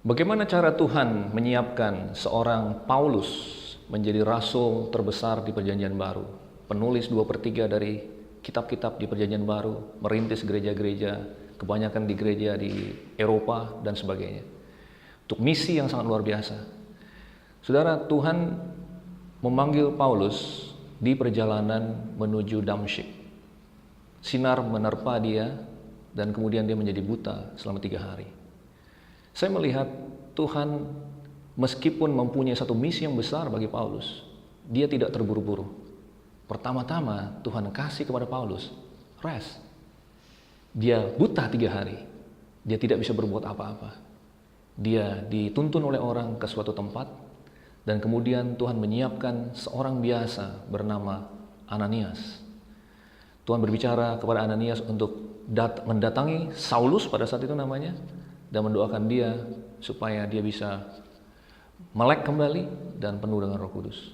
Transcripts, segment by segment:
Bagaimana cara Tuhan menyiapkan seorang Paulus menjadi rasul terbesar di Perjanjian Baru, penulis 2/3 dari kitab-kitab di Perjanjian Baru, merintis gereja-gereja, kebanyakan di gereja di Eropa dan sebagainya, untuk misi yang sangat luar biasa. Saudara, Tuhan memanggil Paulus di perjalanan menuju Damsyik. Sinar menerpa dia dan kemudian dia menjadi buta selama 3 hari. Saya melihat Tuhan meskipun mempunyai satu misi yang besar bagi Paulus, dia tidak terburu-buru. Pertama-tama Tuhan kasih kepada Paulus rest. Dia buta 3 hari, dia tidak bisa berbuat apa-apa. Dia dituntun oleh orang ke suatu tempat, dan kemudian Tuhan menyiapkan seorang biasa bernama Ananias. Tuhan berbicara kepada Ananias untuk mendatangi Saulus pada saat itu namanya, dan mendoakan dia supaya dia bisa melek kembali dan penuh dengan Roh Kudus.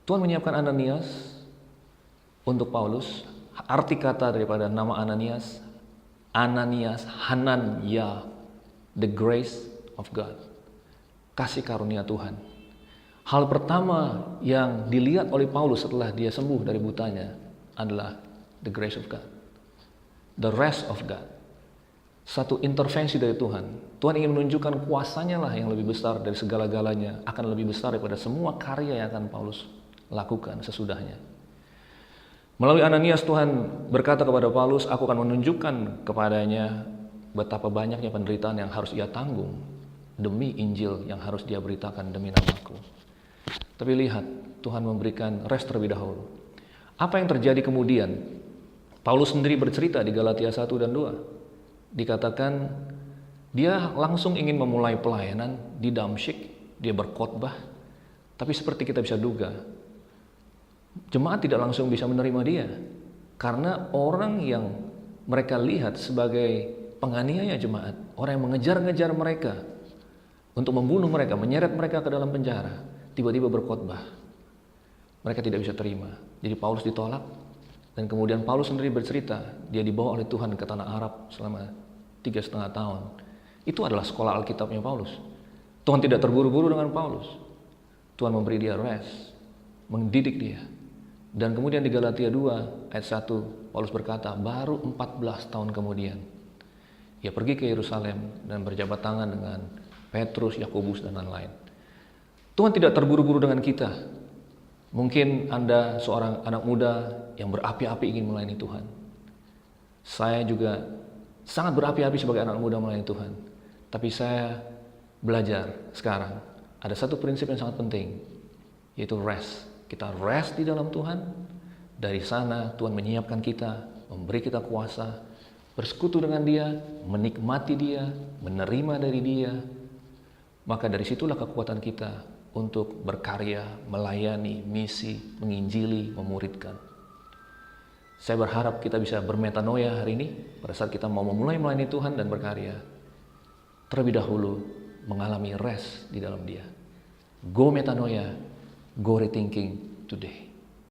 Tuhan menyiapkan Ananias untuk Paulus. Arti kata daripada nama Ananias, Hananya, the grace of God, kasih karunia Tuhan. Hal pertama yang dilihat oleh Paulus setelah dia sembuh dari butanya adalah the grace of God, the rest of God. Satu intervensi dari Tuhan. Tuhan ingin menunjukkan kuasanya lah yang lebih besar dari segala-galanya, akan lebih besar daripada semua karya yang akan Paulus lakukan sesudahnya. Melalui Ananias, Tuhan berkata kepada Paulus, aku akan menunjukkan kepadanya betapa banyaknya penderitaan yang harus ia tanggung demi Injil yang harus dia beritakan demi namaku. Tapi lihat, Tuhan memberikan rest terlebih dahulu. Apa yang terjadi kemudian? Paulus sendiri bercerita di Galatia 1 dan 2. Dikatakan dia langsung ingin memulai pelayanan di Damsyik, dia berkhotbah, tapi seperti kita bisa duga, jemaat tidak langsung bisa menerima dia, karena orang yang mereka lihat sebagai penganiaya jemaat, orang yang mengejar-ngejar mereka untuk membunuh mereka, menyeret mereka ke dalam penjara, tiba-tiba berkhotbah, mereka tidak bisa terima. Jadi Paulus ditolak, dan kemudian Paulus sendiri bercerita, dia dibawa oleh Tuhan ke tanah Arab selama 3,5 tahun. Itu adalah sekolah Alkitabnya Paulus. Tuhan tidak terburu-buru dengan Paulus. Tuhan memberi dia rest, mendidik dia. Dan kemudian di Galatia 2 ayat 1, Paulus berkata, baru 14 tahun kemudian, ia pergi ke Yerusalem dan berjabat tangan dengan Petrus, Yakobus, dan lain-lain. Tuhan tidak terburu-buru dengan kita. Mungkin Anda seorang anak muda yang berapi-api ingin melayani Tuhan. Saya juga sangat berapi-api sebagai anak muda melayani Tuhan. Tapi saya belajar sekarang, ada satu prinsip yang sangat penting, yaitu rest. Kita rest di dalam Tuhan. Dari sana Tuhan menyiapkan kita, memberi kita kuasa, bersekutu dengan Dia, menikmati Dia, menerima dari Dia. Maka dari situlah kekuatan kita untuk berkarya, melayani, misi, menginjili, memuridkan. Saya berharap kita bisa bermetanoia hari ini pada saat kita mau memulai melayani Tuhan dan berkarya. Terlebih dahulu mengalami rest di dalam Dia. Go metanoia, go rethinking today.